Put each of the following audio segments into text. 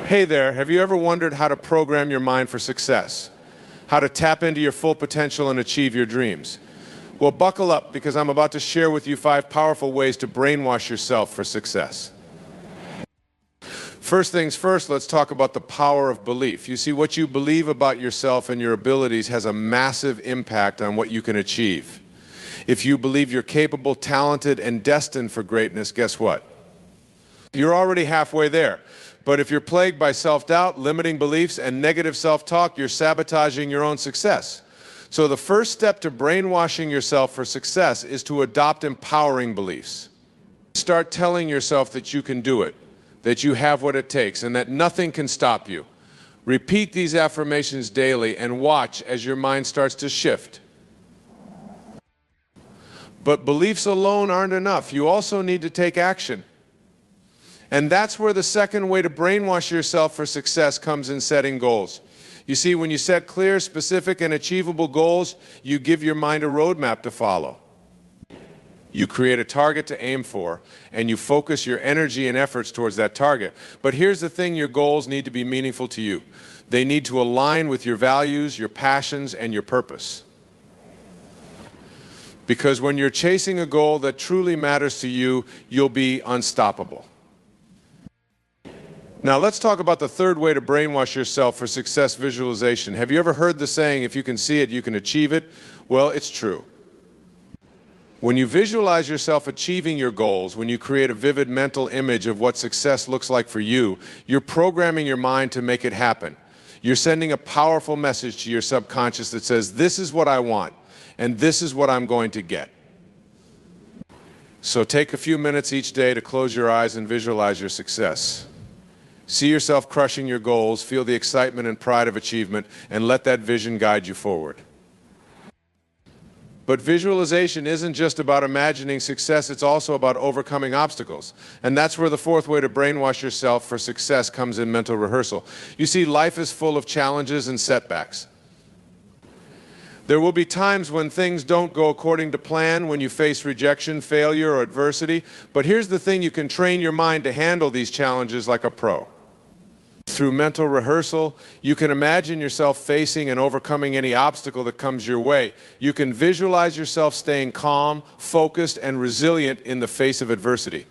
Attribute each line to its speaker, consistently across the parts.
Speaker 1: Hey there, have you ever wondered how to program your mind for success? How to tap into your full potential and achieve your dreams? Well, buckle up because I'm about to share with you 5 powerful ways to brainwash yourself for success. First things first, let's talk about the power of belief. You see, what you believe about yourself and your abilities has a massive impact on what you can achieve. If you believe you're capable, talented, and destined for greatness, guess what? You're already halfway there. But if you're plagued by self-doubt, limiting beliefs, and negative self-talk, you're sabotaging your own success. So the first step to brainwashing yourself for success is to adopt empowering beliefs. Start telling yourself that you can do it, that you have what it takes, and that nothing can stop you. Repeat these affirmations daily and watch as your mind starts to shift. But beliefs alone aren't enough. You also need to take action. And that's where the second way to brainwash yourself for success comes in setting goals. You see, when you set clear, specific, and achievable goals, you give your mind a roadmap to follow. You create a target to aim for, and you focus your energy and efforts towards that target. But here's the thing, your goals need to be meaningful to you. They need to align with your values, your passions, and your purpose. Because when you're chasing a goal that truly matters to you, you'll be unstoppable. Now let's talk about the third way to brainwash yourself for success: visualization. Have you ever heard the saying, if you can see it, you can achieve it? Well, it's true. When you visualize yourself achieving your goals, when you create a vivid mental image of what success looks like for you, you're programming your mind to make it happen. You're sending a powerful message to your subconscious that says, this is what I want, and this is what I'm going to get. So take a few minutes each day to close your eyes and visualize your success. See yourself crushing your goals, feel the excitement and pride of achievement, and let that vision guide you forward. But visualization isn't just about imagining success, it's also about overcoming obstacles. And that's where the fourth way to brainwash yourself for success comes in: mental rehearsal. You see, life is full of challenges and setbacks. There will be times when things don't go according to plan, when you face rejection, failure, or adversity. But here's the thing, you can train your mind to handle these challenges like a pro. Through mental rehearsal, you can imagine yourself facing and overcoming any obstacle that comes your way. You can visualize yourself staying calm, focused, and resilient in the face of adversity.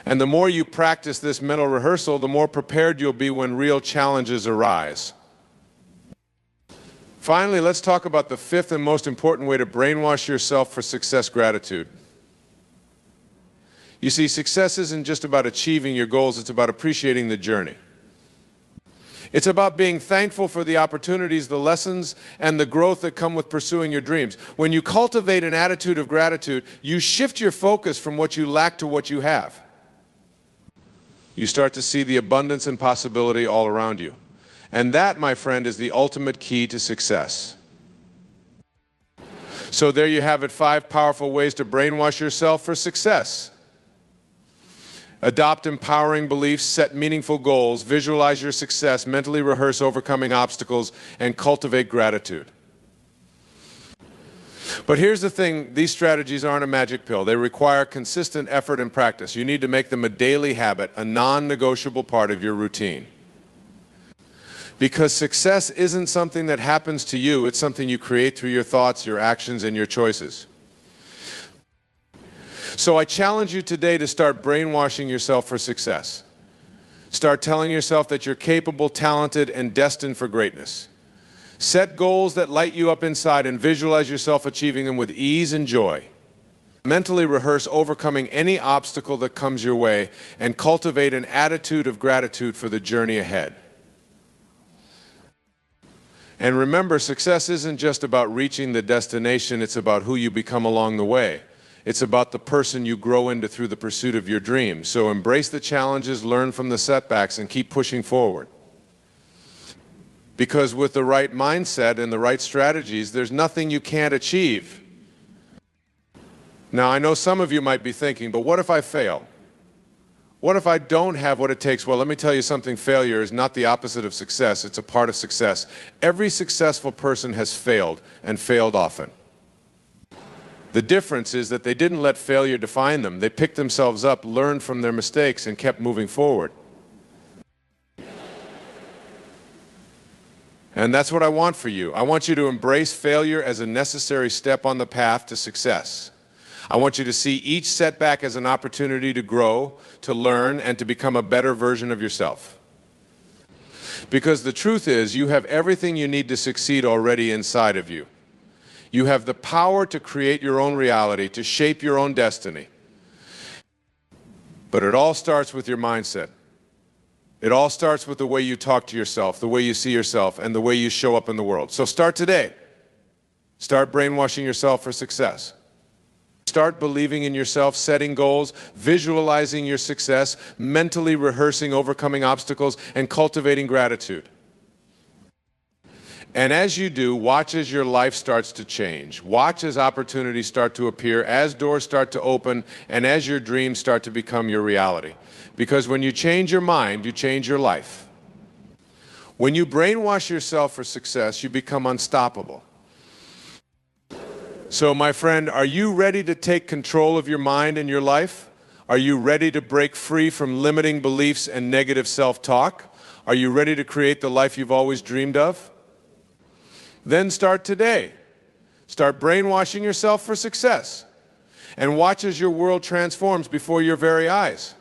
Speaker 1: And the more you practice this mental rehearsal, the more prepared you'll be when real challenges arise. Finally, let's talk about the fifth and most important way to brainwash yourself for success: gratitude. You see, success isn't just about achieving your goals, it's about appreciating the journey. It's about being thankful for the opportunities, the lessons, and the growth that come with pursuing your dreams. When you cultivate an attitude of gratitude, you shift your focus from what you lack to what you have. You start to see the abundance and possibility all around you. And that, my friend, is the ultimate key to success. So there you have it, 5 powerful ways to brainwash yourself for success. Adopt empowering beliefs, set meaningful goals, visualize your success, mentally rehearse overcoming obstacles, and cultivate gratitude. But here's the thing, these strategies aren't a magic pill. They require consistent effort and practice. You need to make them a daily habit, a non-negotiable part of your routine. Because success isn't something that happens to you, it's something you create through your thoughts, your actions, and your choices. So I challenge you today to start brainwashing yourself for success. Start telling yourself that you're capable, talented, and destined for greatness. Set goals that light you up inside and visualize yourself achieving them with ease and joy. Mentally rehearse overcoming any obstacle that comes your way and cultivate an attitude of gratitude for the journey ahead. And remember, success isn't just about reaching the destination, it's about who you become along the way. It's about the person you grow into through the pursuit of your dreams. So embrace the challenges, learn from the setbacks, and keep pushing forward. Because with the right mindset and the right strategies, there's nothing you can't achieve. Now, I know some of you might be thinking, but what if I fail? What if I don't have what it takes? Well, let me tell you something, failure is not the opposite of success, it's a part of success. Every successful person has failed, and failed often. The difference is that they didn't let failure define them. They picked themselves up, learned from their mistakes, and kept moving forward. And that's what I want for you. I want you to embrace failure as a necessary step on the path to success. I want you to see each setback as an opportunity to grow, to learn, and to become a better version of yourself. Because the truth is, you have everything you need to succeed already inside of you. You have the power to create your own reality, to shape your own destiny. But it all starts with your mindset. It all starts with the way you talk to yourself, the way you see yourself, and the way you show up in the world. So start today. Start brainwashing yourself for success. Start believing in yourself, setting goals, visualizing your success, mentally rehearsing overcoming obstacles, and cultivating gratitude. And as you do, watch as your life starts to change. Watch as opportunities start to appear, as doors start to open, and as your dreams start to become your reality. Because when you change your mind, you change your life. When you brainwash yourself for success, you become unstoppable. So, my friend, are you ready to take control of your mind and your life? Are you ready to break free from limiting beliefs and negative self-talk? Are you ready to create the life you've always dreamed of? Then start today. Start brainwashing yourself for success. And watch as your world transforms before your very eyes.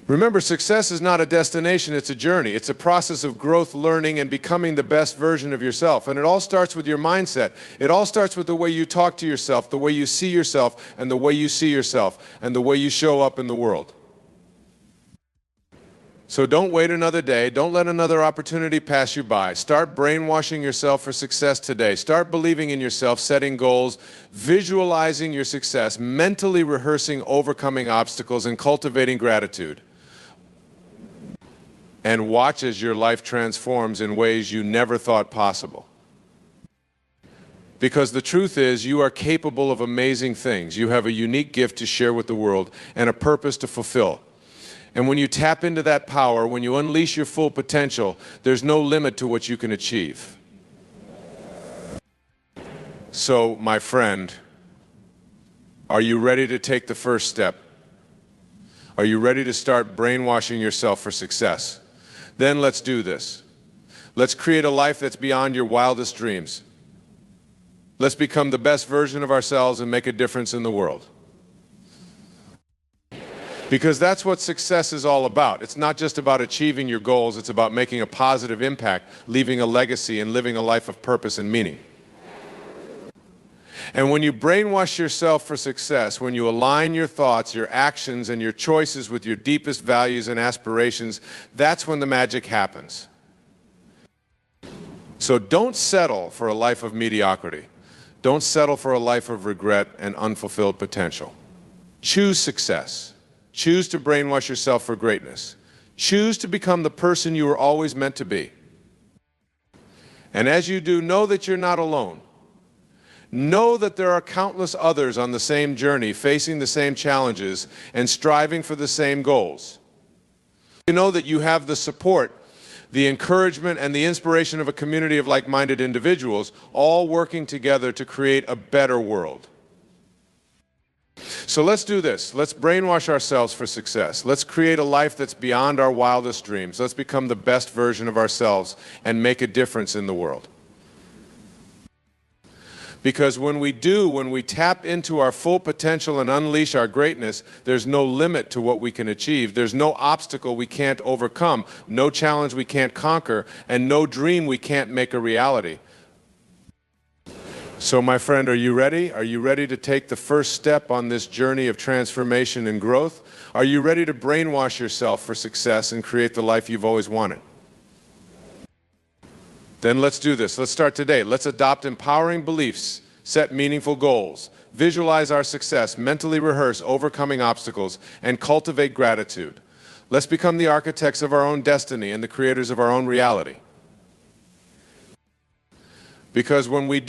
Speaker 1: Remember, success is not a destination, it's a journey. It's a process of growth, learning, and becoming the best version of yourself. And it all starts with your mindset. It all starts with the way you talk to yourself, the way you see yourself, and the way you see yourself, and the way you show up in the world. So don't wait another day. Don't let another opportunity pass you by. Start brainwashing yourself for success today. Start believing in yourself, setting goals, visualizing your success, mentally rehearsing overcoming obstacles, and cultivating gratitude. And watch as your life transforms in ways you never thought possible. Because the truth is, you are capable of amazing things. You have a unique gift to share with the world and a purpose to fulfill. And when you tap into that power, when you unleash your full potential, there's no limit to what you can achieve. So, my friend, are you ready to take the first step? Are you ready to start brainwashing yourself for success? Then let's do this. Let's create a life that's beyond your wildest dreams. Let's become the best version of ourselves and make a difference in the world. Because that's what success is all about. It's not just about achieving your goals, it's about making a positive impact, leaving a legacy, and living a life of purpose and meaning. And when you brainwash yourself for success, when you align your thoughts, your actions, and your choices with your deepest values and aspirations, that's when the magic happens. So don't settle for a life of mediocrity. Don't settle for a life of regret and unfulfilled potential. Choose success. Choose to brainwash yourself for greatness. Choose to become the person you were always meant to be. And as you do, know that you're not alone. Know that there are countless others on the same journey, facing the same challenges and striving for the same goals. You know that you have the support, the encouragement, and the inspiration of a community of like-minded individuals, all working together to create a better world. So let's do this. Let's brainwash ourselves for success. Let's create a life that's beyond our wildest dreams. Let's become the best version of ourselves and make a difference in the world. Because when we tap into our full potential and unleash our greatness, there's no limit to what we can achieve. There's no obstacle we can't overcome, no challenge we can't conquer, and no dream we can't make a reality. So, my friend, are you ready? Are you ready to take the first step on this journey of transformation and growth? Are you ready to brainwash yourself for success and create the life you've always wanted? Then let's do this. Let's start today. Let's adopt empowering beliefs, set meaningful goals, visualize our success, mentally rehearse overcoming obstacles, and cultivate gratitude. Let's become the architects of our own destiny and the creators of our own reality. Because when we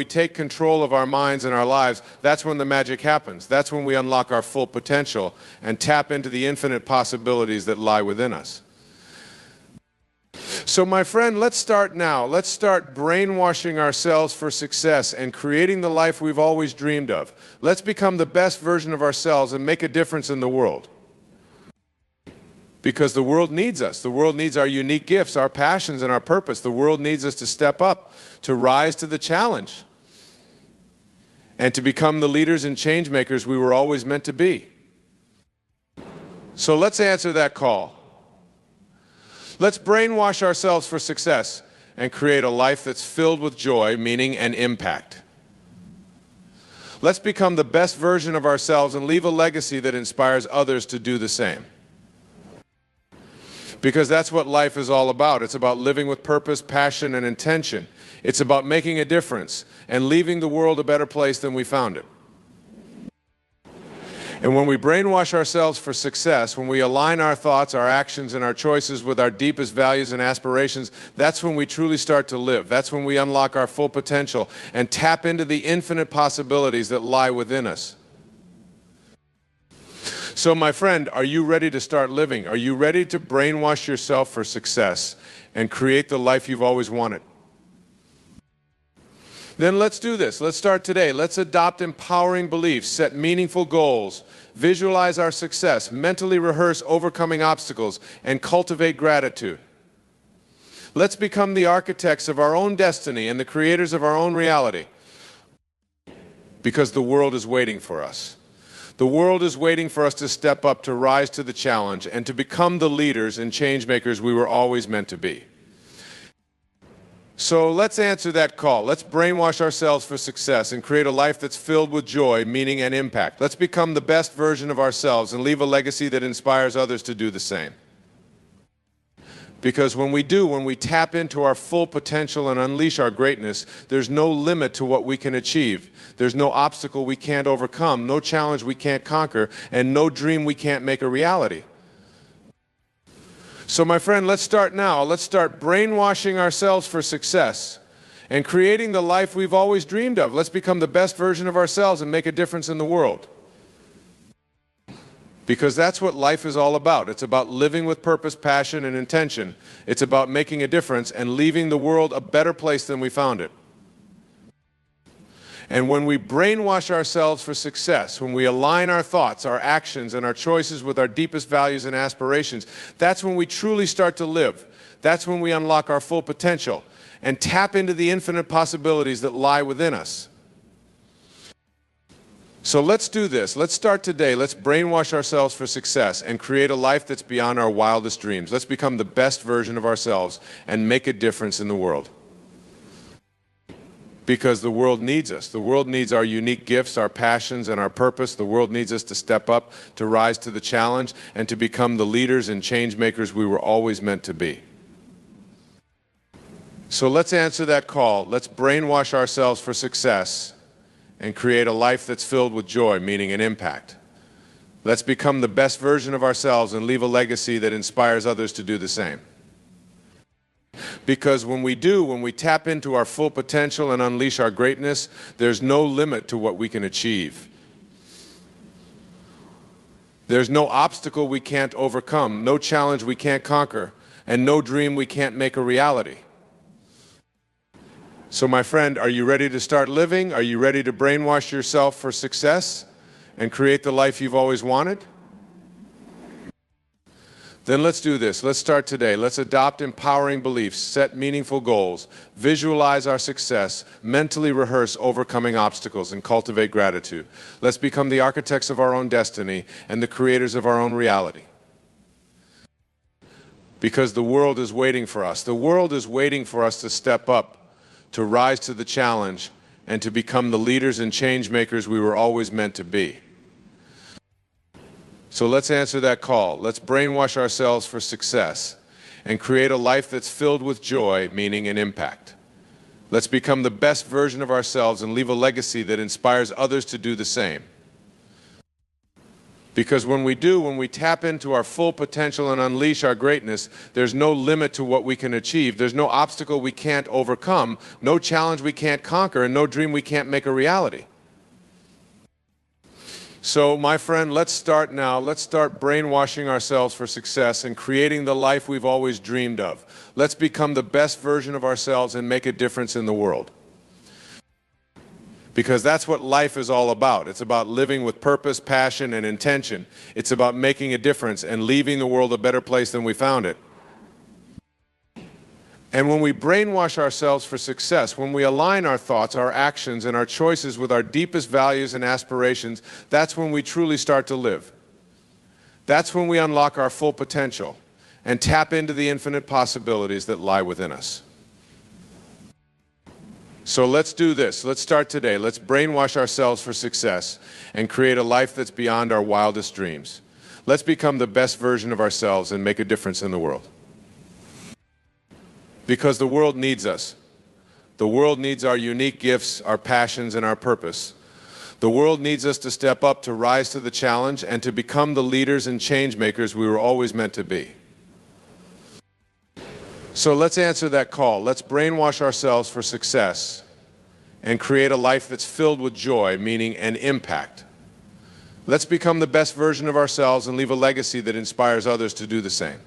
Speaker 1: take control of our minds and our lives, that's when the magic happens. That's when we unlock our full potential and tap into the infinite possibilities that lie within us. So, my friend, let's start now. Let's start brainwashing ourselves for success and creating the life we've always dreamed of. Let's become the best version of ourselves and make a difference in the world. Because the world needs us. The world needs our unique gifts, our passions, and our purpose. The world needs us to step up, to rise to the challenge, and to become the leaders and change makers we were always meant to be. So let's answer that call. Let's brainwash ourselves for success and create a life that's filled with joy, meaning, and impact. Let's become the best version of ourselves and leave a legacy that inspires others to do the same. Because that's what life is all about. It's about living with purpose, passion, and intention. It's about making a difference and leaving the world a better place than we found it. And when we brainwash ourselves for success, when we align our thoughts, our actions, and our choices with our deepest values and aspirations, that's when we truly start to live. That's when we unlock our full potential and tap into the infinite possibilities that lie within us. So, my friend, are you ready to start living? Are you ready to brainwash yourself for success and create the life you've always wanted? Then let's do this. Let's start today. Let's adopt empowering beliefs, set meaningful goals, visualize our success, mentally rehearse overcoming obstacles, and cultivate gratitude. Let's become the architects of our own destiny and the creators of our own reality. Because the world is waiting for us. The world is waiting for us to step up, to rise to the challenge, and to become the leaders and change makers we were always meant to be. So let's answer that call. Let's brainwash ourselves for success and create a life that's filled with joy, meaning, and impact. Let's become the best version of ourselves and leave a legacy that inspires others to do the same. Because when we tap into our full potential and unleash our greatness, there's no limit to what we can achieve. There's no obstacle we can't overcome, no challenge we can't conquer, and no dream we can't make a reality. So, my friend, let's start now. Let's start brainwashing ourselves for success and creating the life we've always dreamed of. Let's become the best version of ourselves and make a difference in the world. Because that's what life is all about. It's about living with purpose, passion, and intention. It's about making a difference and leaving the world a better place than we found it. And when we brainwash ourselves for success, when we align our thoughts, our actions, and our choices with our deepest values and aspirations, that's when we truly start to live. That's when we unlock our full potential and tap into the infinite possibilities that lie within us. So let's do this. Let's start today. Let's brainwash ourselves for success and create a life that's beyond our wildest dreams. Let's become the best version of ourselves and make a difference in the world. Because the world needs us. The world needs our unique gifts, our passions, and our purpose. The world needs us to step up, to rise to the challenge, and to become the leaders and change makers we were always meant to be. So let's answer that call. Let's brainwash ourselves for success and create a life that's filled with joy, meaning, and impact. Let's become the best version of ourselves and leave a legacy that inspires others to do the same. Because when we tap into our full potential and unleash our greatness, there's no limit to what we can achieve. There's no obstacle we can't overcome, no challenge we can't conquer, and no dream we can't make a reality. So, my friend, are you ready to start living? Are you ready to brainwash yourself for success and create the life you've always wanted? Then let's do this. Let's start today. Let's adopt empowering beliefs, set meaningful goals, visualize our success, mentally rehearse overcoming obstacles, and cultivate gratitude. Let's become the architects of our own destiny and the creators of our own reality. Because the world is waiting for us. The world is waiting for us to step up, to rise to the challenge, and to become the leaders and change makers we were always meant to be. So let's answer that call. Let's brainwash ourselves for success and create a life that's filled with joy, meaning, and impact. Let's become the best version of ourselves and leave a legacy that inspires others to do the same. Because when we tap into our full potential and unleash our greatness, there's no limit to what we can achieve. There's no obstacle we can't overcome, no challenge we can't conquer, and no dream we can't make a reality. So, my friend, let's start now. Let's start brainwashing ourselves for success and creating the life we've always dreamed of. Let's become the best version of ourselves and make a difference in the world. Because that's what life is all about. It's about living with purpose, passion, and intention. It's about making a difference and leaving the world a better place than we found it. And when we brainwash ourselves for success, when we align our thoughts, our actions, and our choices with our deepest values and aspirations, that's when we truly start to live. That's when we unlock our full potential and tap into the infinite possibilities that lie within us. So let's do this. Let's start today. Let's brainwash ourselves for success and create a life that's beyond our wildest dreams. Let's become the best version of ourselves and make a difference in the world. Because the world needs us. The world needs our unique gifts, our passions, and our purpose. The world needs us to step up, to rise to the challenge, and to become the leaders and change makers we were always meant to be. So let's answer that call. Let's brainwash ourselves for success and create a life that's filled with joy, meaning an impact. Let's become the best version of ourselves and leave a legacy that inspires others to do the same.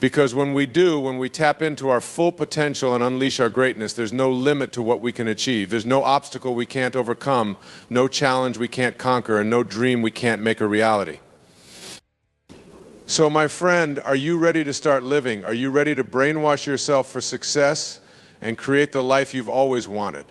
Speaker 1: Because when we tap into our full potential and unleash our greatness, there's no limit to what we can achieve. There's no obstacle we can't overcome, no challenge we can't conquer, and no dream we can't make a reality. So my friend, are you ready to start living? Are you ready to brainwash yourself for success and create the life you've always wanted?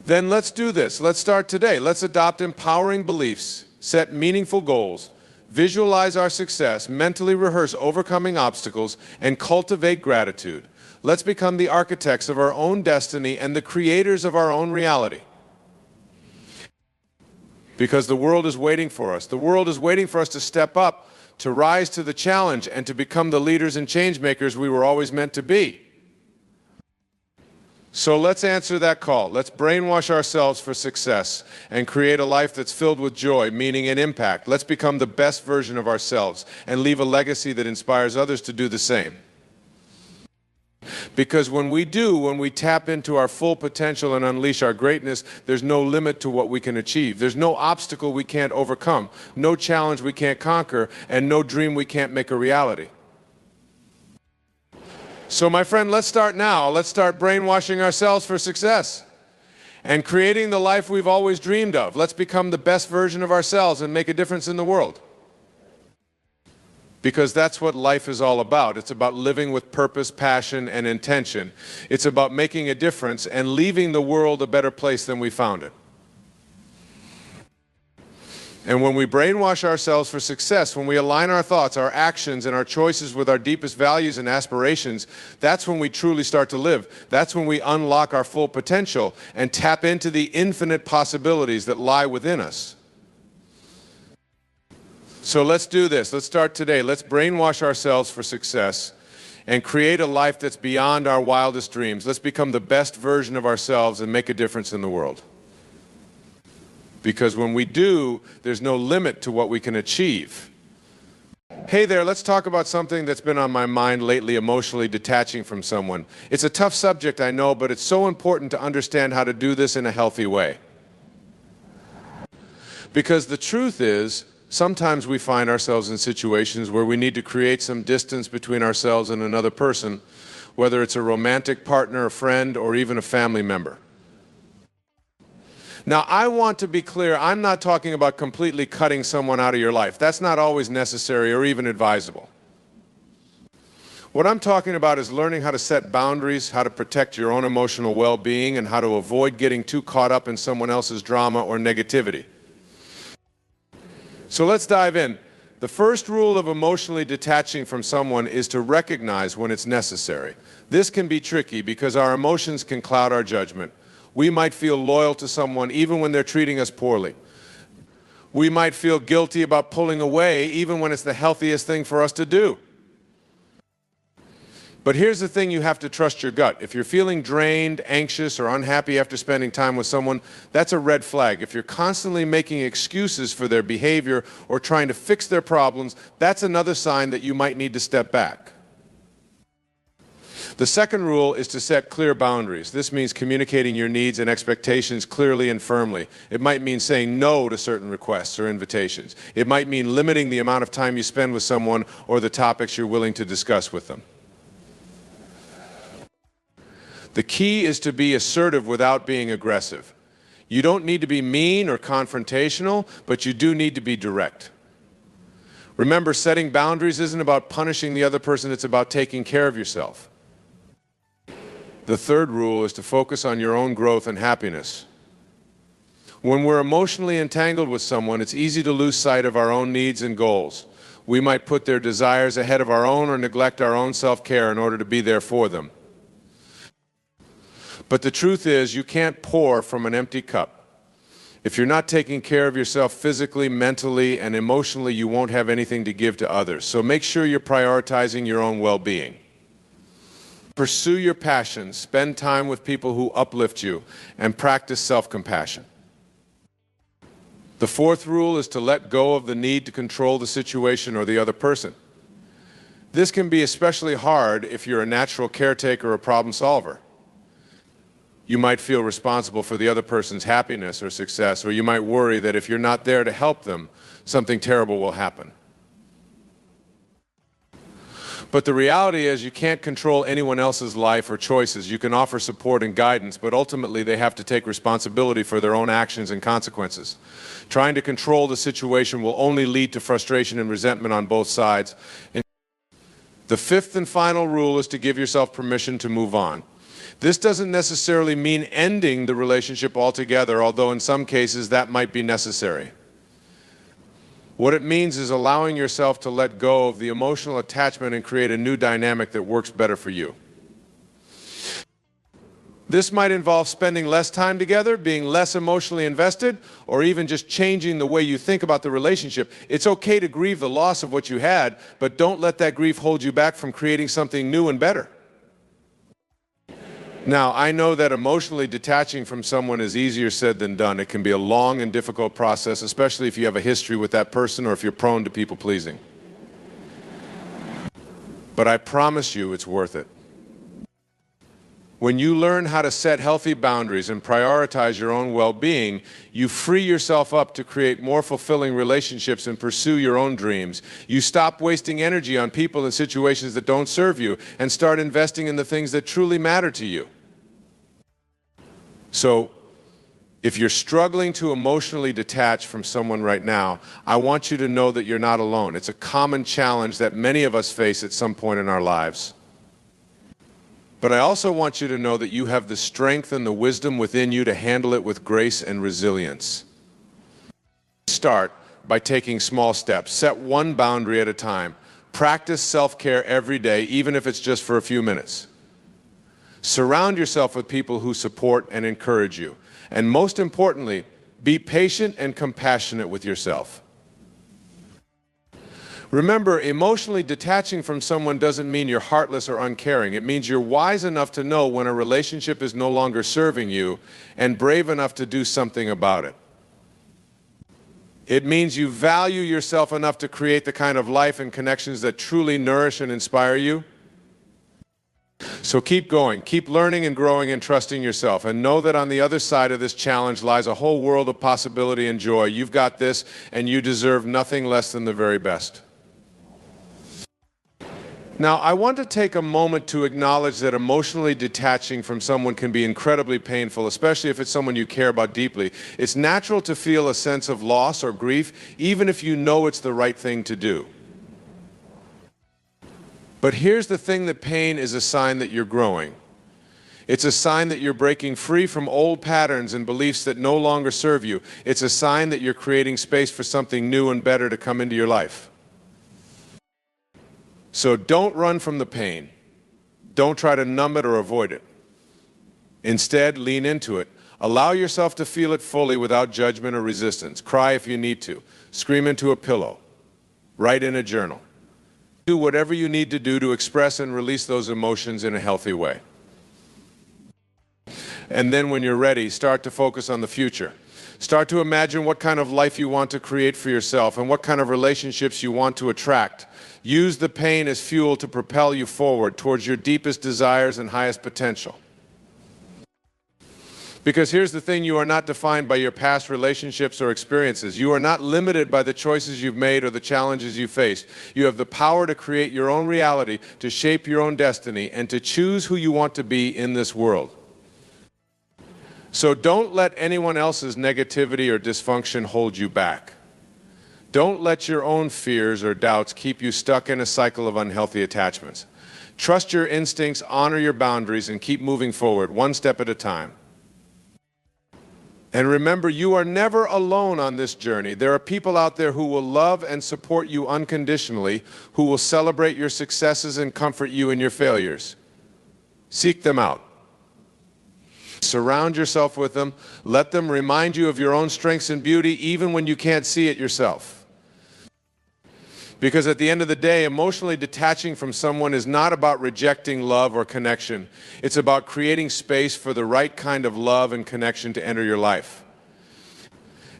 Speaker 1: Then let's do this. Let's start today. Let's adopt empowering beliefs, set meaningful goals, visualize our success, mentally rehearse overcoming obstacles, and cultivate gratitude. Let's become the architects of our own destiny and the creators of our own reality. Because the world is waiting for us. The world is waiting for us to step up, to rise to the challenge, and to become the leaders and change makers we were always meant to be. So let's answer that call. Let's brainwash ourselves for success and create a life that's filled with joy, meaning, and impact. Let's become the best version of ourselves and leave a legacy that inspires others to do the same. Because when we tap into our full potential and unleash our greatness, there's no limit to what we can achieve. There's no obstacle we can't overcome, no challenge we can't conquer, and no dream we can't make a reality. So my friend, let's start now. Let's start brainwashing ourselves for success and creating the life we've always dreamed of. Let's become the best version of ourselves and make a difference in the world. Because that's what life is all about. It's about living with purpose, passion, and intention. It's about making a difference and leaving the world a better place than we found it. And when we brainwash ourselves for success, when we align our thoughts, our actions, and our choices with our deepest values and aspirations, that's when we truly start to live. That's when we unlock our full potential and tap into the infinite possibilities that lie within us. So let's do this. Let's start today. Let's brainwash ourselves for success and create a life that's beyond our wildest dreams. Let's become the best version of ourselves and make a difference in the world. Because when we do, there's no limit to what we can achieve. Hey there, let's talk about something that's been on my mind lately, emotionally detaching from someone. It's a tough subject, I know, but it's so important to understand how to do this in a healthy way. Because the truth is, sometimes we find ourselves in situations where we need to create some distance between ourselves and another person, whether it's a romantic partner, a friend, or even a family member. Now, I want to be clear, I'm not talking about completely cutting someone out of your life. That's not always necessary or even advisable. What I'm talking about is learning how to set boundaries, how to protect your own emotional well-being, and how to avoid getting too caught up in someone else's drama or negativity. So let's dive in. The first rule of emotionally detaching from someone is to recognize when it's necessary. This can be tricky because our emotions can cloud our judgment. We might feel loyal to someone even when they're treating us poorly. We might feel guilty about pulling away even when it's the healthiest thing for us to do. But here's the thing, you have to trust your gut. If you're feeling drained, anxious, or unhappy after spending time with someone, that's a red flag. If you're constantly making excuses for their behavior or trying to fix their problems, that's another sign that you might need to step back. The second rule is to set clear boundaries. This means communicating your needs and expectations clearly and firmly. It might mean saying no to certain requests or invitations. It might mean limiting the amount of time you spend with someone or the topics you're willing to discuss with them. The key is to be assertive without being aggressive. You don't need to be mean or confrontational, but you do need to be direct. Remember, setting boundaries isn't about punishing the other person, it's about taking care of yourself. The third rule is to focus on your own growth and happiness. When we're emotionally entangled with someone, it's easy to lose sight of our own needs and goals. We might put their desires ahead of our own or neglect our own self-care in order to be there for them. But the truth is, you can't pour from an empty cup. If you're not taking care of yourself physically, mentally, and emotionally, you won't have anything to give to others. So make sure you're prioritizing your own well-being. Pursue your passions, spend time with people who uplift you, and practice self-compassion. The fourth rule is to let go of the need to control the situation or the other person. This can be especially hard if you're a natural caretaker or problem solver. You might feel responsible for the other person's happiness or success, or you might worry that if you're not there to help them, something terrible will happen. But the reality is you can't control anyone else's life or choices. You can offer support and guidance, but ultimately they have to take responsibility for their own actions and consequences. Trying to control the situation will only lead to frustration and resentment on both sides. The fifth and final rule is to give yourself permission to move on. This doesn't necessarily mean ending the relationship altogether, although in some cases that might be necessary. What it means is allowing yourself to let go of the emotional attachment and create a new dynamic that works better for you. This might involve spending less time together, being less emotionally invested, or even just changing the way you think about the relationship. It's okay to grieve the loss of what you had, but don't let that grief hold you back from creating something new and better. Now, I know that emotionally detaching from someone is easier said than done. It can be a long and difficult process, especially if you have a history with that person or if you're prone to people-pleasing. But I promise you it's worth it. When you learn how to set healthy boundaries and prioritize your own well-being, you free yourself up to create more fulfilling relationships and pursue your own dreams. You stop wasting energy on people and situations that don't serve you and start investing in the things that truly matter to you. So, if you're struggling to emotionally detach from someone right now, I want you to know that you're not alone. It's a common challenge that many of us face at some point in our lives. But I also want you to know that you have the strength and the wisdom within you to handle it with grace and resilience. Start by taking small steps. Set one boundary at a time. Practice self-care every day, even if it's just for a few minutes. Surround yourself with people who support and encourage you. And most importantly, be patient and compassionate with yourself. Remember, emotionally detaching from someone doesn't mean you're heartless or uncaring. It means you're wise enough to know when a relationship is no longer serving you and brave enough to do something about it. It means you value yourself enough to create the kind of life and connections that truly nourish and inspire you. So keep going, keep learning and growing and trusting yourself, and know that on the other side of this challenge lies a whole world of possibility and joy. You've got this, and you deserve nothing less than the very best. Now, I want to take a moment to acknowledge that emotionally detaching from someone can be incredibly painful, especially if it's someone you care about deeply. It's natural to feel a sense of loss or grief, even if you know it's the right thing to do. But here's the thing: that pain is a sign that you're growing. It's a sign that you're breaking free from old patterns and beliefs that no longer serve you. It's a sign that you're creating space for something new and better to come into your life. So don't run from the pain. Don't try to numb it or avoid it. Instead, lean into it. Allow yourself to feel it fully without judgment or resistance. Cry if you need to. Scream into a pillow. Write in a journal. Do whatever you need to do to express and release those emotions in a healthy way. And then when you're ready, start to focus on the future. Start to imagine what kind of life you want to create for yourself and what kind of relationships you want to attract. Use the pain as fuel to propel you forward towards your deepest desires and highest potential. Because here's the thing, you are not defined by your past relationships or experiences. You are not limited by the choices you've made or the challenges you faced. You have the power to create your own reality, to shape your own destiny, and to choose who you want to be in this world. So don't let anyone else's negativity or dysfunction hold you back. Don't let your own fears or doubts keep you stuck in a cycle of unhealthy attachments. Trust your instincts, honor your boundaries, and keep moving forward, one step at a time. And remember, you are never alone on this journey. There are people out there who will love and support you unconditionally, who will celebrate your successes and comfort you in your failures. Seek them out. Surround yourself with them. Let them remind you of your own strengths and beauty, even when you can't see it yourself. Because at the end of the day, emotionally detaching from someone is not about rejecting love or connection. It's about creating space for the right kind of love and connection to enter your life.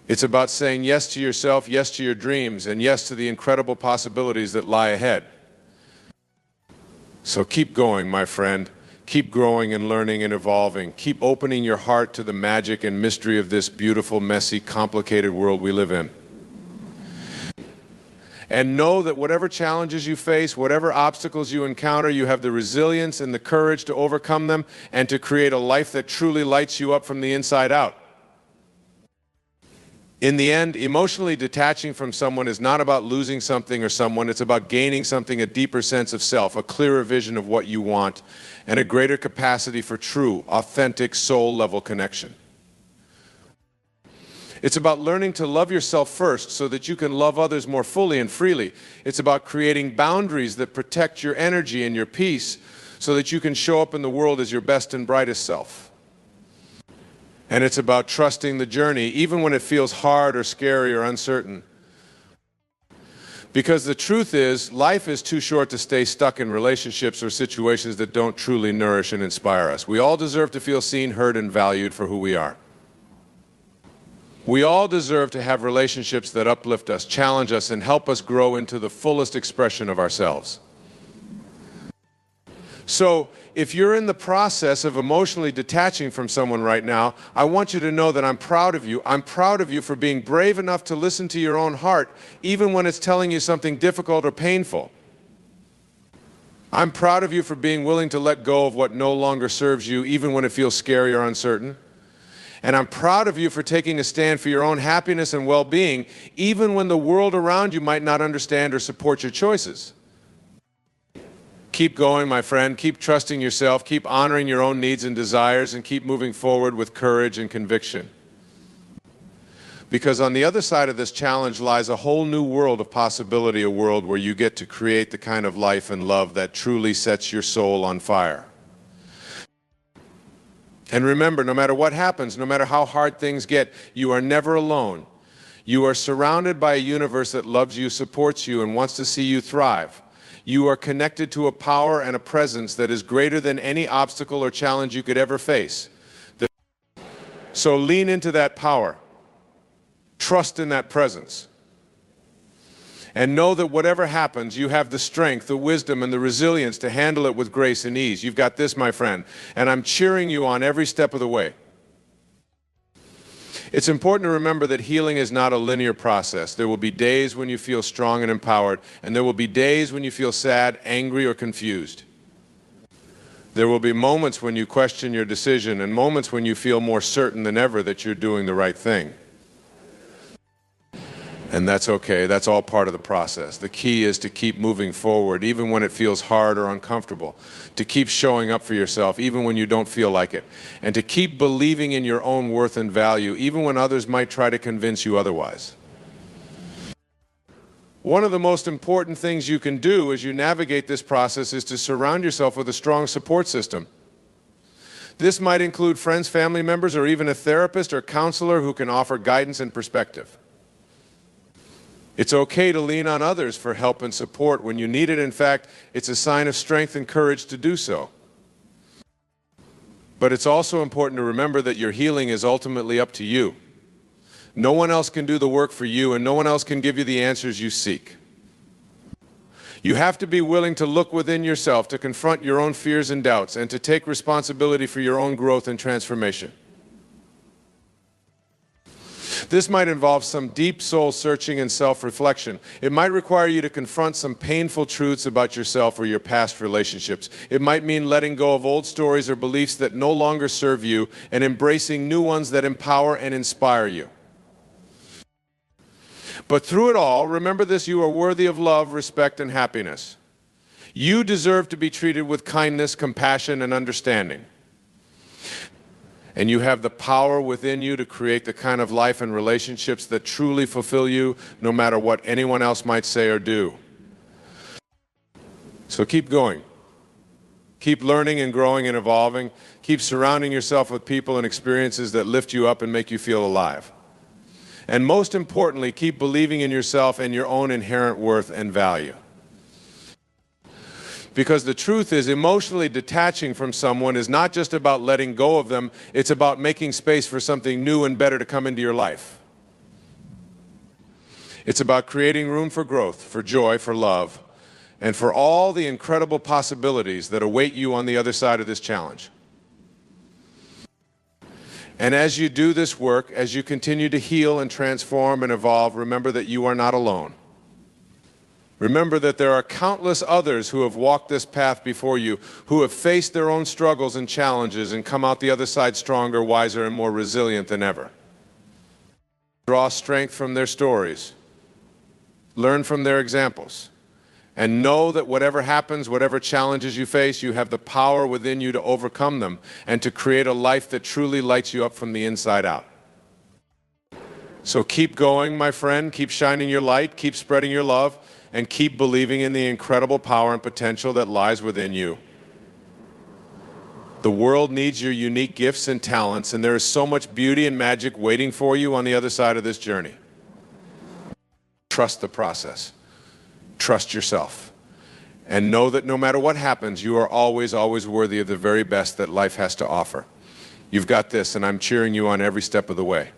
Speaker 1: It's about saying yes to yourself, yes to your dreams, and yes to the incredible possibilities that lie ahead. So keep going, my friend. Keep growing and learning and evolving. Keep opening your heart to the magic and mystery of this beautiful, messy, complicated world we live in. And know that whatever challenges you face, whatever obstacles you encounter, you have the resilience and the courage to overcome them and to create a life that truly lights you up from the inside out. In the end, emotionally detaching from someone is not about losing something or someone. It's about gaining something, a deeper sense of self, a clearer vision of what you want, and a greater capacity for true, authentic, soul-level connection. It's about learning to love yourself first so that you can love others more fully and freely. It's about creating boundaries that protect your energy and your peace so that you can show up in the world as your best and brightest self. And it's about trusting the journey, even when it feels hard or scary or uncertain. Because the truth is, life is too short to stay stuck in relationships or situations that don't truly nourish and inspire us. We all deserve to feel seen, heard, and valued for who we are. We all deserve to have relationships that uplift us, challenge us, and help us grow into the fullest expression of ourselves. So, if you're in the process of emotionally detaching from someone right now, I want you to know that I'm proud of you. I'm proud of you for being brave enough to listen to your own heart, even when it's telling you something difficult or painful. I'm proud of you for being willing to let go of what no longer serves you, even when it feels scary or uncertain. And I'm proud of you for taking a stand for your own happiness and well-being, even when the world around you might not understand or support your choices. Keep going, my friend. Keep trusting yourself. Keep honoring your own needs and desires, and keep moving forward with courage and conviction. Because on the other side of this challenge lies a whole new world of possibility, a world where you get to create the kind of life and love that truly sets your soul on fire. And remember, no matter what happens, no matter how hard things get, you are never alone. You are surrounded by a universe that loves you, supports you, and wants to see you thrive. You are connected to a power and a presence that is greater than any obstacle or challenge you could ever face. So lean into that power. Trust in that presence. And know that whatever happens, you have the strength, the wisdom, and the resilience to handle it with grace and ease. You've got this, my friend, and I'm cheering you on every step of the way. It's important to remember that healing is not a linear process. There will be days when you feel strong and empowered, and there will be days when you feel sad, angry, or confused. There will be moments when you question your decision, and moments when you feel more certain than ever that you're doing the right thing. And that's okay. That's all part of the process. The key is to keep moving forward, even when it feels hard or uncomfortable. To keep showing up for yourself, even when you don't feel like it. And to keep believing in your own worth and value, even when others might try to convince you otherwise. One of the most important things you can do as you navigate this process is to surround yourself with a strong support system. This might include friends, family members, or even a therapist or counselor who can offer guidance and perspective. It's okay to lean on others for help and support when you need it. In fact, it's a sign of strength and courage to do so. But it's also important to remember that your healing is ultimately up to you. No one else can do the work for you, and no one else can give you the answers you seek. You have to be willing to look within yourself, to confront your own fears and doubts, and to take responsibility for your own growth and transformation. This might involve some deep soul searching and self-reflection. It might require you to confront some painful truths about yourself or your past relationships. It might mean letting go of old stories or beliefs that no longer serve you and embracing new ones that empower and inspire you. But through it all, remember this: you are worthy of love, respect, and happiness. You deserve to be treated with kindness, compassion, and understanding. And you have the power within you to create the kind of life and relationships that truly fulfill you, no matter what anyone else might say or do. So keep going. Keep learning and growing and evolving. Keep surrounding yourself with people and experiences that lift you up and make you feel alive. And most importantly, keep believing in yourself and your own inherent worth and value. Because the truth is, emotionally detaching from someone is not just about letting go of them, it's about making space for something new and better to come into your life. It's about creating room for growth, for joy, for love, and for all the incredible possibilities that await you on the other side of this challenge. And as you do this work, as you continue to heal and transform and evolve, remember that you are not alone. Remember that there are countless others who have walked this path before you, who have faced their own struggles and challenges and come out the other side stronger, wiser, and more resilient than ever. Draw strength from their stories. Learn from their examples. And know that whatever happens, whatever challenges you face, you have the power within you to overcome them and to create a life that truly lights you up from the inside out. So keep going, my friend. Keep shining your light. Keep spreading your love. And keep believing in the incredible power and potential that lies within you. The world needs your unique gifts and talents, and there is so much beauty and magic waiting for you on the other side of this journey. Trust the process. Trust yourself. And know that no matter what happens, you are always, always worthy of the very best that life has to offer. You've got this, and I'm cheering you on every step of the way.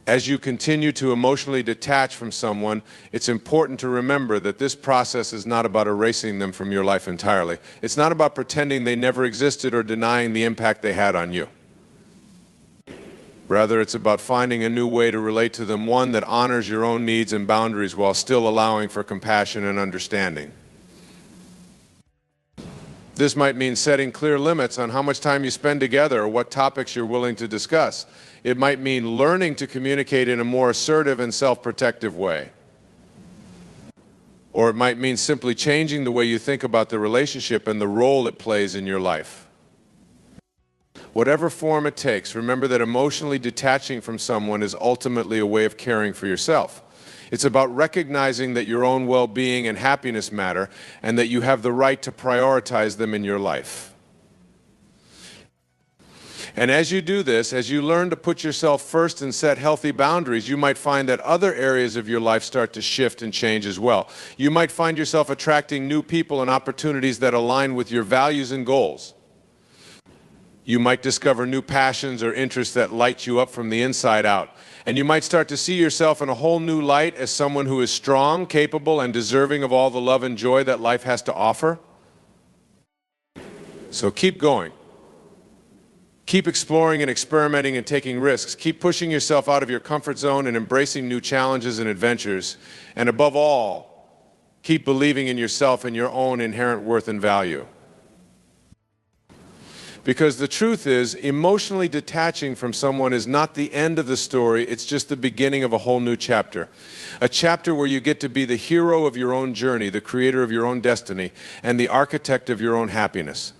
Speaker 1: As you continue to emotionally detach from someone, it's important to remember that this process is not about erasing them from your life entirely. It's not about pretending they never existed or denying the impact they had on you. Rather, it's about finding a new way to relate to them, one that honors your own needs and boundaries while still allowing for compassion and understanding. This might mean setting clear limits on how much time you spend together or what topics you're willing to discuss. It might mean learning to communicate in a more assertive and self-protective way. Or it might mean simply changing the way you think about the relationship and the role it plays in your life. Whatever form it takes, remember that emotionally detaching from someone is ultimately a way of caring for yourself. It's about recognizing that your own well-being and happiness matter and that you have the right to prioritize them in your life. And as you do this, as you learn to put yourself first and set healthy boundaries, you might find that other areas of your life start to shift and change as well. You might find yourself attracting new people and opportunities that align with your values and goals. You might discover new passions or interests that light you up from the inside out. And you might start to see yourself in a whole new light as someone who is strong, capable, and deserving of all the love and joy that life has to offer. So keep going. Keep exploring and experimenting and taking risks. Keep pushing yourself out of your comfort zone and embracing new challenges and adventures. And above all, keep believing in yourself and your own inherent worth and value. Because the truth is, emotionally detaching from someone is not the end of the story, it's just the beginning of a whole new chapter. A chapter where you get to be the hero of your own journey, the creator of your own destiny, and the architect of your own happiness.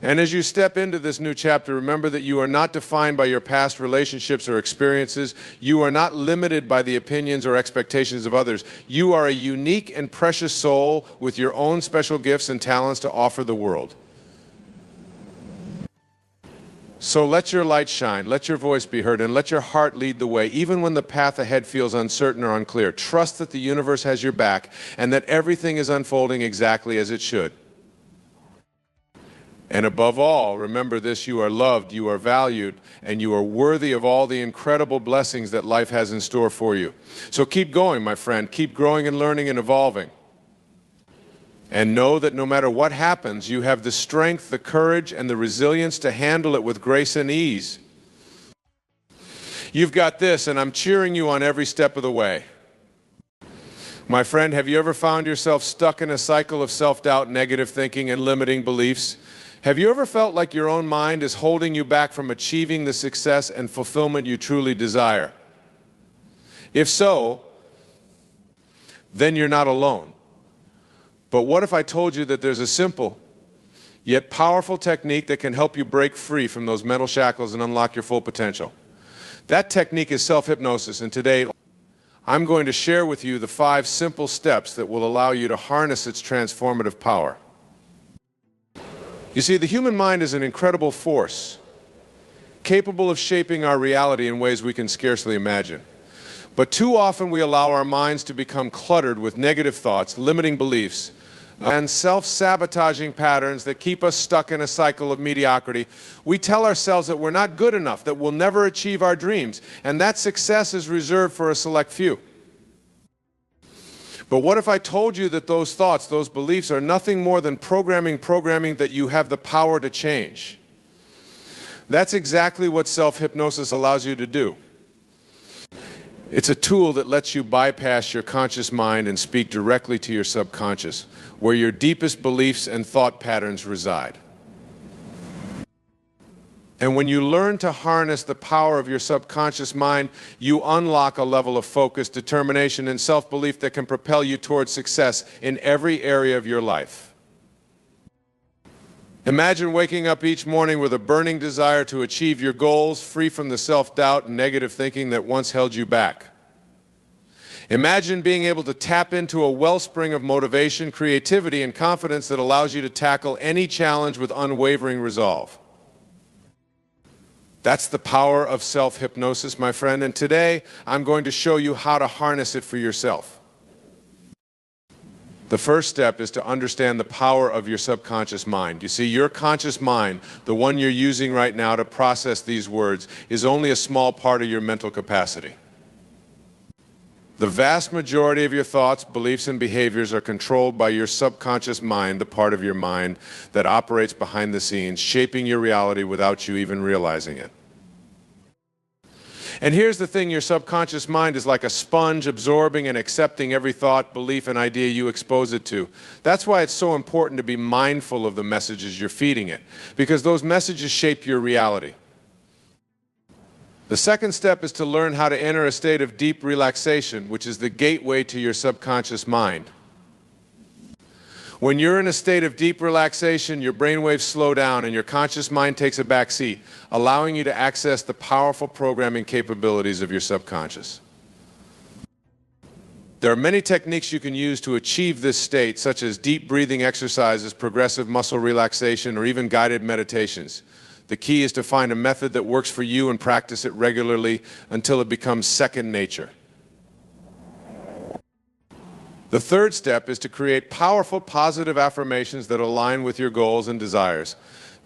Speaker 1: And as you step into this new chapter, remember that you are not defined by your past relationships or experiences. You are not limited by the opinions or expectations of others. You are a unique and precious soul with your own special gifts and talents to offer the world. So let your light shine, let your voice be heard, and let your heart lead the way, even when the path ahead feels uncertain or unclear. Trust that the universe has your back and that everything is unfolding exactly as it should. And above all, remember this: you are loved, you are valued, and you are worthy of all the incredible blessings that life has in store for you. So keep going, my friend. Keep growing and learning and evolving. And know that no matter what happens, you have the strength, the courage, and the resilience to handle it with grace and ease. You've got this, and I'm cheering you on every step of the way. My friend, have you ever found yourself stuck in a cycle of self-doubt, negative thinking, and limiting beliefs? Have you ever felt like your own mind is holding you back from achieving the success and fulfillment you truly desire? If so, then you're not alone. But what if I told you that there's a simple, yet powerful technique that can help you break free from those mental shackles and unlock your full potential? That technique is self-hypnosis, and today I'm going to share with you the 5 simple steps that will allow you to harness its transformative power. You see, the human mind is an incredible force, capable of shaping our reality in ways we can scarcely imagine. But too often we allow our minds to become cluttered with negative thoughts, limiting beliefs, and self-sabotaging patterns that keep us stuck in a cycle of mediocrity. We tell ourselves that we're not good enough, that we'll never achieve our dreams, and that success is reserved for a select few. But what if I told you that those thoughts, those beliefs are nothing more than programming that you have the power to change? That's exactly what self-hypnosis allows you to do. It's a tool that lets you bypass your conscious mind and speak directly to your subconscious, where your deepest beliefs and thought patterns reside. And when you learn to harness the power of your subconscious mind, you unlock a level of focus, determination, and self-belief that can propel you towards success in every area of your life. Imagine waking up each morning with a burning desire to achieve your goals, free from the self-doubt and negative thinking that once held you back. Imagine being able to tap into a wellspring of motivation, creativity, and confidence that allows you to tackle any challenge with unwavering resolve. That's the power of self-hypnosis, my friend, and today I'm going to show you how to harness it for yourself. The first step is to understand the power of your subconscious mind. You see, your conscious mind, the one you're using right now to process these words, is only a small part of your mental capacity. The vast majority of your thoughts, beliefs, and behaviors are controlled by your subconscious mind, the part of your mind that operates behind the scenes, shaping your reality without you even realizing it. And here's the thing, your subconscious mind is like a sponge absorbing and accepting every thought, belief, and idea you expose it to. That's why it's so important to be mindful of the messages you're feeding it, because those messages shape your reality. The second step is to learn how to enter a state of deep relaxation, which is the gateway to your subconscious mind. When you're in a state of deep relaxation, your brainwaves slow down and your conscious mind takes a back seat, allowing you to access the powerful programming capabilities of your subconscious. There are many techniques you can use to achieve this state, such as deep breathing exercises, progressive muscle relaxation, or even guided meditations. The key is to find a method that works for you and practice it regularly until it becomes second nature. The third step is to create powerful, positive affirmations that align with your goals and desires.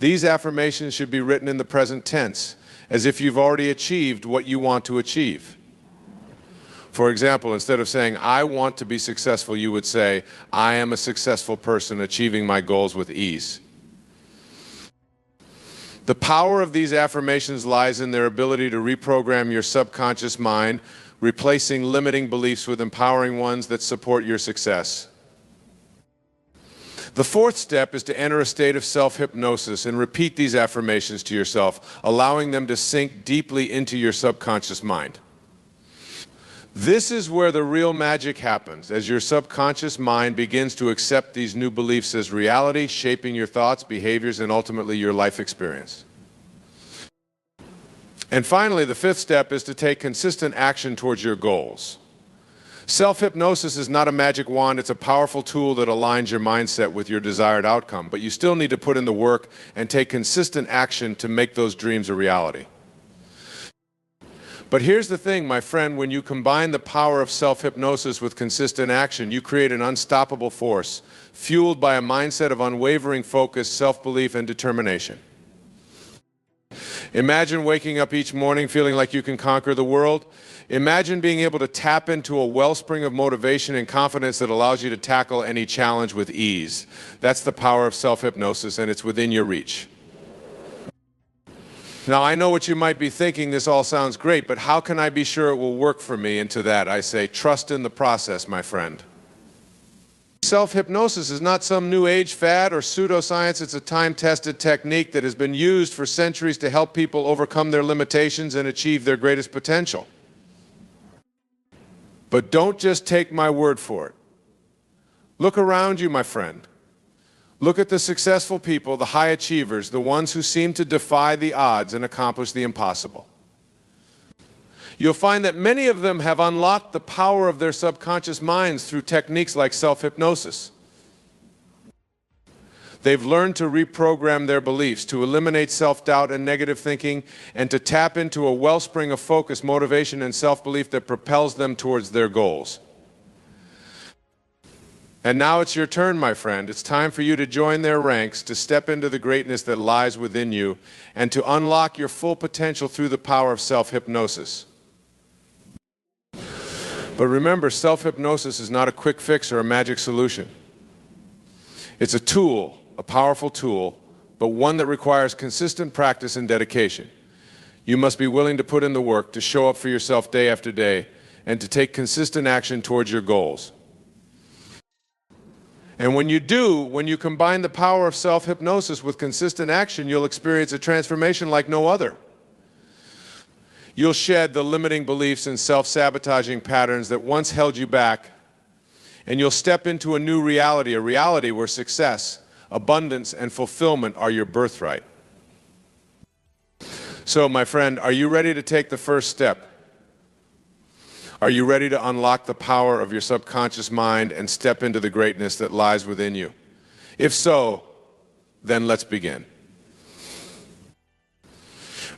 Speaker 1: These affirmations should be written in the present tense, as if you've already achieved what you want to achieve. For example, instead of saying, "I want to be successful," you would say, "I am a successful person achieving my goals with ease." The power of these affirmations lies in their ability to reprogram your subconscious mind, replacing limiting beliefs with empowering ones that support your success. The fourth step is to enter a state of self-hypnosis and repeat these affirmations to yourself, allowing them to sink deeply into your subconscious mind. This is where the real magic happens, as your subconscious mind begins to accept these new beliefs as reality, shaping your thoughts, behaviors, and ultimately your life experience. And finally, the fifth step is to take consistent action towards your goals. Self-hypnosis is not a magic wand, it's a powerful tool that aligns your mindset with your desired outcome, but you still need to put in the work and take consistent action to make those dreams a reality. But here's the thing, my friend, when you combine the power of self-hypnosis with consistent action, you create an unstoppable force, fueled by a mindset of unwavering focus, self-belief, and determination. Imagine waking up each morning feeling like you can conquer the world. Imagine being able to tap into a wellspring of motivation and confidence that allows you to tackle any challenge with ease. That's the power of self-hypnosis, and it's within your reach. Now, I know what you might be thinking, this all sounds great, but how can I be sure it will work for me? And to that, I say, trust in the process, my friend. Self-hypnosis is not some new age fad or pseudoscience. It's a time-tested technique that has been used for centuries to help people overcome their limitations and achieve their greatest potential. But don't just take my word for it. Look around you, my friend. Look at the successful people, the high achievers, the ones who seem to defy the odds and accomplish the impossible. You'll find that many of them have unlocked the power of their subconscious minds through techniques like self-hypnosis. They've learned to reprogram their beliefs, to eliminate self-doubt and negative thinking, and to tap into a wellspring of focus, motivation, and self-belief that propels them towards their goals. And now it's your turn, my friend. It's time for you to join their ranks, to step into the greatness that lies within you, and to unlock your full potential through the power of self-hypnosis. But remember, self-hypnosis is not a quick fix or a magic solution. It's a tool, a powerful tool, but one that requires consistent practice and dedication. You must be willing to put in the work, to show up for yourself day after day, and to take consistent action towards your goals. And when you do, when you combine the power of self-hypnosis with consistent action, you'll experience a transformation like no other. You'll shed the limiting beliefs and self-sabotaging patterns that once held you back, and you'll step into a new reality, a reality where success, abundance, and fulfillment are your birthright. So, my friend, are you ready to take the first step? Are you ready to unlock the power of your subconscious mind and step into the greatness that lies within you? If so, then let's begin.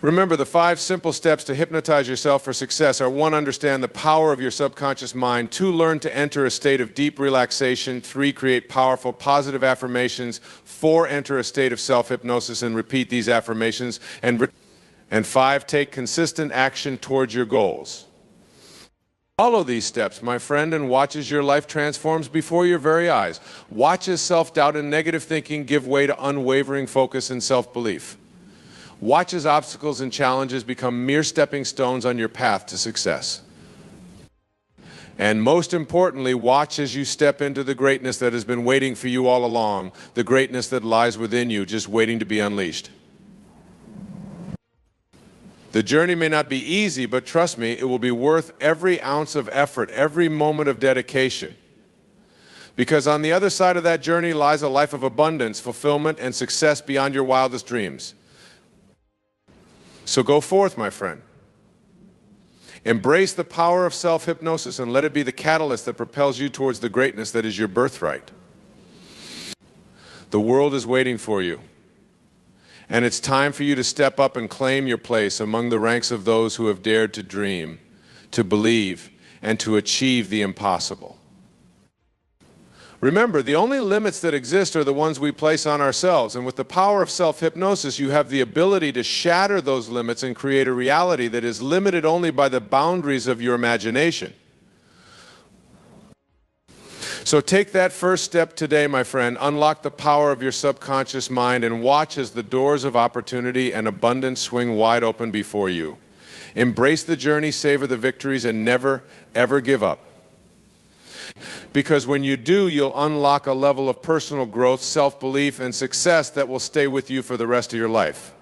Speaker 1: Remember, the 5 simple steps to hypnotize yourself for success are: 1, understand the power of your subconscious mind; 2, learn to enter a state of deep relaxation; 3, create powerful, positive affirmations; 4, enter a state of self-hypnosis and repeat these affirmations; and 5, take consistent action towards your goals. Follow these steps, my friend, and watch as your life transforms before your very eyes. Watch as self-doubt and negative thinking give way to unwavering focus and self-belief. Watch as obstacles and challenges become mere stepping stones on your path to success. And most importantly, watch as you step into the greatness that has been waiting for you all along, the greatness that lies within you, just waiting to be unleashed. The journey may not be easy, but trust me, it will be worth every ounce of effort, every moment of dedication. Because on the other side of that journey lies a life of abundance, fulfillment, and success beyond your wildest dreams. So go forth, my friend. Embrace the power of self-hypnosis and let it be the catalyst that propels you towards the greatness that is your birthright. The world is waiting for you. And it's time for you to step up and claim your place among the ranks of those who have dared to dream, to believe, and to achieve the impossible. Remember, the only limits that exist are the ones we place on ourselves, and with the power of self-hypnosis, you have the ability to shatter those limits and create a reality that is limited only by the boundaries of your imagination. So take that first step today, my friend. Unlock the power of your subconscious mind and watch as the doors of opportunity and abundance swing wide open before you. Embrace the journey, savor the victories, and never, ever give up. Because when you do, you'll unlock a level of personal growth, self-belief, and success that will stay with you for the rest of your life.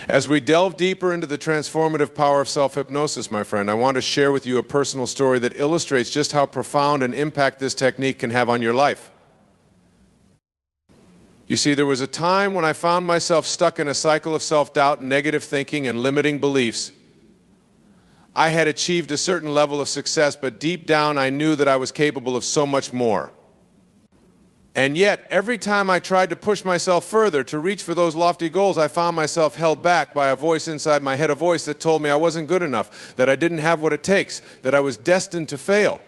Speaker 1: As we delve deeper into the transformative power of self-hypnosis, my friend, I want to share with you a personal story that illustrates just how profound an impact this technique can have on your life. You see, there was a time when I found myself stuck in a cycle of self-doubt, negative thinking, and limiting beliefs. I had achieved a certain level of success, but deep down I knew that I was capable of so much more. And yet, every time I tried to push myself further to reach for those lofty goals, I found myself held back by a voice inside my head, a voice that told me I wasn't good enough, that I didn't have what it takes, that I was destined to fail.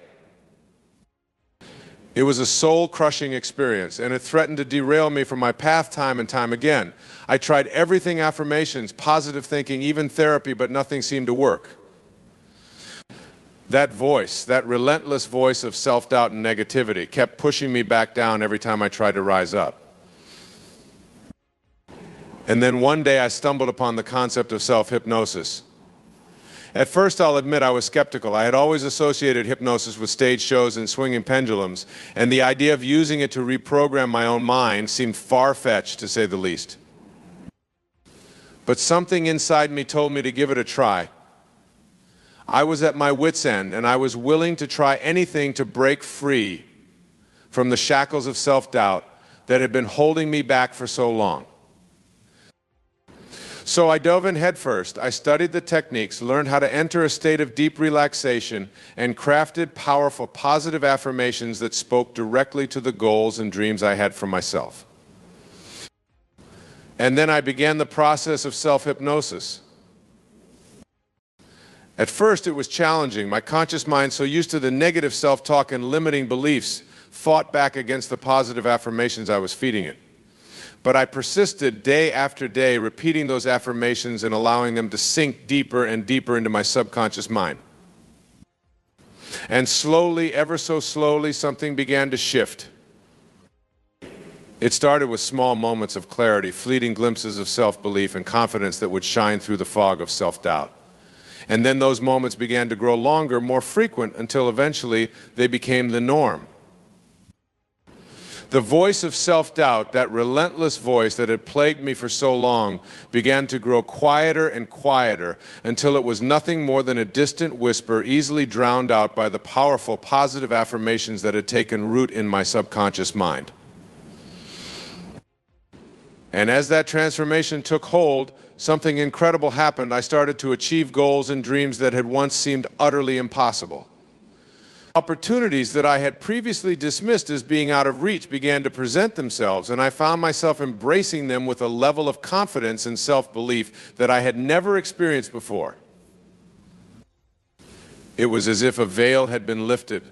Speaker 1: It was a soul-crushing experience, and it threatened to derail me from my path time and time again. I tried everything: affirmations, positive thinking, even therapy, but nothing seemed to work. That voice, that relentless voice of self-doubt and negativity, kept pushing me back down every time I tried to rise up. And then one day I stumbled upon the concept of self-hypnosis. At first, I'll admit, I was skeptical. I had always associated hypnosis with stage shows and swinging pendulums, and the idea of using it to reprogram my own mind seemed far-fetched, to say the least. But something inside me told me to give it a try. I was at my wit's end, and I was willing to try anything to break free from the shackles of self-doubt that had been holding me back for so long. So I dove in headfirst. I studied the techniques, learned how to enter a state of deep relaxation, and crafted powerful, positive affirmations that spoke directly to the goals and dreams I had for myself. And then I began the process of self-hypnosis. At first, it was challenging. My conscious mind, so used to the negative self-talk and limiting beliefs, fought back against the positive affirmations I was feeding it. But I persisted day after day, repeating those affirmations and allowing them to sink deeper and deeper into my subconscious mind. And slowly, ever so slowly, something began to shift. It started with small moments of clarity, fleeting glimpses of self-belief and confidence that would shine through the fog of self-doubt. And then those moments began to grow longer, more frequent, until eventually they became the norm. The voice of self-doubt, that relentless voice that had plagued me for so long, began to grow quieter and quieter until it was nothing more than a distant whisper, easily drowned out by the powerful positive affirmations that had taken root in my subconscious mind. And as that transformation took hold, something incredible happened. I started to achieve goals and dreams that had once seemed utterly impossible. Opportunities that I had previously dismissed as being out of reach began to present themselves, and I found myself embracing them with a level of confidence and self-belief that I had never experienced before. It was as if a veil had been lifted,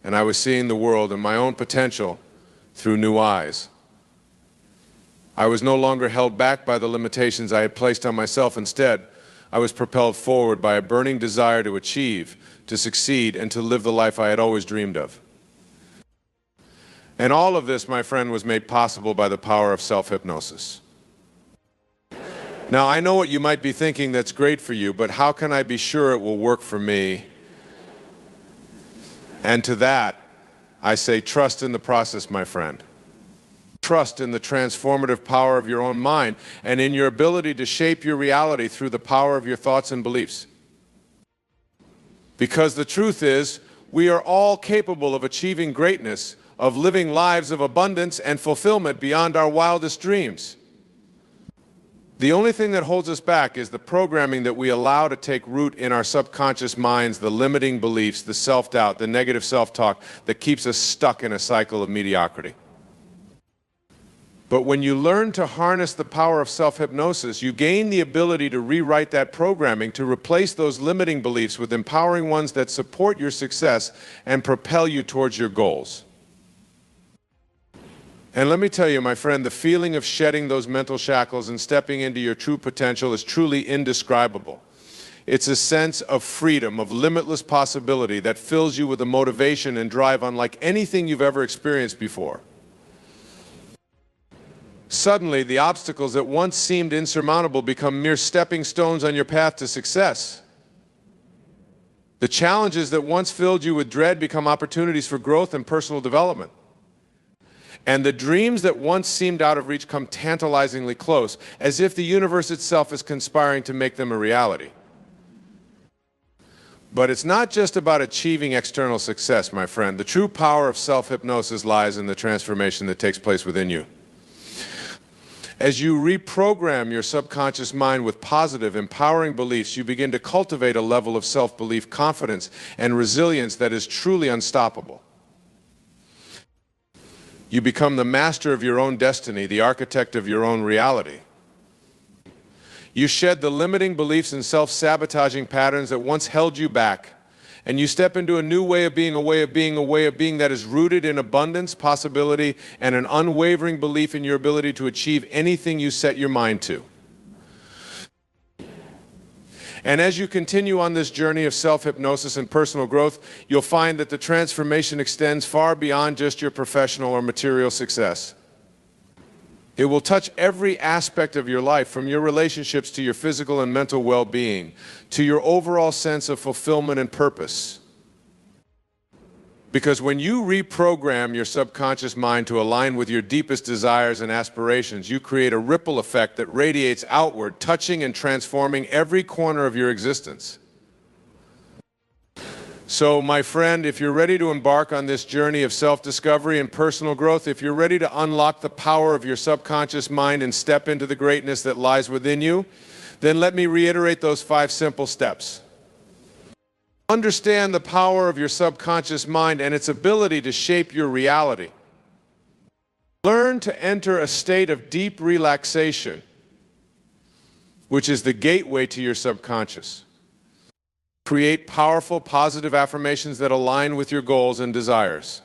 Speaker 1: and I was seeing the world and my own potential through new eyes. I was no longer held back by the limitations I had placed on myself. Instead, I was propelled forward by a burning desire to achieve, to succeed, and to live the life I had always dreamed of. And all of this, my friend, was made possible by the power of self-hypnosis. Now, I know what you might be thinking: that's great for you, but how can I be sure it will work for me? And to that, I say, trust in the process, my friend. Trust in the transformative power of your own mind and in your ability to shape your reality through the power of your thoughts and beliefs. Because the truth is, we are all capable of achieving greatness, of living lives of abundance and fulfillment beyond our wildest dreams. The only thing that holds us back is the programming that we allow to take root in our subconscious minds, the limiting beliefs, the self-doubt, the negative self-talk that keeps us stuck in a cycle of mediocrity. But when you learn to harness the power of self-hypnosis, you gain the ability to rewrite that programming, to replace those limiting beliefs with empowering ones that support your success and propel you towards your goals. And let me tell you, my friend, the feeling of shedding those mental shackles and stepping into your true potential is truly indescribable. It's a sense of freedom, of limitless possibility that fills you with a motivation and drive unlike anything you've ever experienced before. Suddenly, the obstacles that once seemed insurmountable become mere stepping stones on your path to success. The challenges that once filled you with dread become opportunities for growth and personal development. And the dreams that once seemed out of reach come tantalizingly close, as if the universe itself is conspiring to make them a reality. But it's not just about achieving external success, my friend. The true power of self-hypnosis lies in the transformation that takes place within you. As you reprogram your subconscious mind with positive, empowering beliefs, you begin to cultivate a level of self-belief, confidence, and resilience that is truly unstoppable. You become the master of your own destiny, the architect of your own reality. You shed the limiting beliefs and self-sabotaging patterns that once held you back, And you step into a new way of being, a way of being, a way of being that is rooted in abundance, possibility, and an unwavering belief in your ability to achieve anything you set your mind to. And as you continue on this journey of self-hypnosis and personal growth, you'll find that the transformation extends far beyond just your professional or material success. It will touch every aspect of your life, from your relationships to your physical and mental well-being, to your overall sense of fulfillment and purpose. Because when you reprogram your subconscious mind to align with your deepest desires and aspirations, you create a ripple effect that radiates outward, touching and transforming every corner of your existence. So, my friend, if you're ready to embark on this journey of self-discovery and personal growth, if you're ready to unlock the power of your subconscious mind and step into the greatness that lies within you, then let me reiterate those 5 simple steps. Understand the power of your subconscious mind and its ability to shape your reality. Learn to enter a state of deep relaxation, which is the gateway to your subconscious. Create powerful, positive affirmations that align with your goals and desires.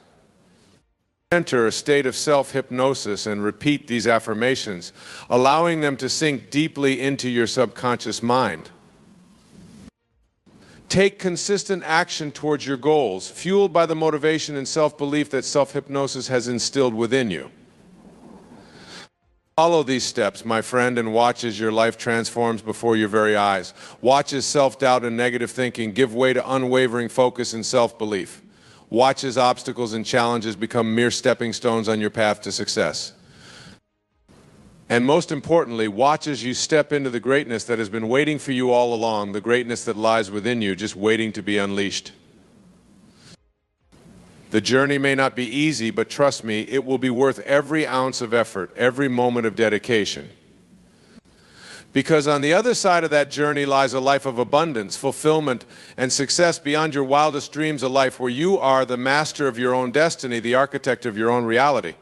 Speaker 1: Enter a state of self-hypnosis and repeat these affirmations, allowing them to sink deeply into your subconscious mind. Take consistent action towards your goals, fueled by the motivation and self-belief that self-hypnosis has instilled within you. Follow these steps, my friend, and watch as your life transforms before your very eyes. Watch as self-doubt and negative thinking give way to unwavering focus and self-belief. Watch as obstacles and challenges become mere stepping stones on your path to success. And most importantly, watch as you step into the greatness that has been waiting for you all along, the greatness that lies within you, just waiting to be unleashed. The journey may not be easy, but trust me, it will be worth every ounce of effort, every moment of dedication. Because on the other side of that journey lies a life of abundance, fulfillment, and success beyond your wildest dreams, a life where you are the master of your own destiny, the architect of your own reality.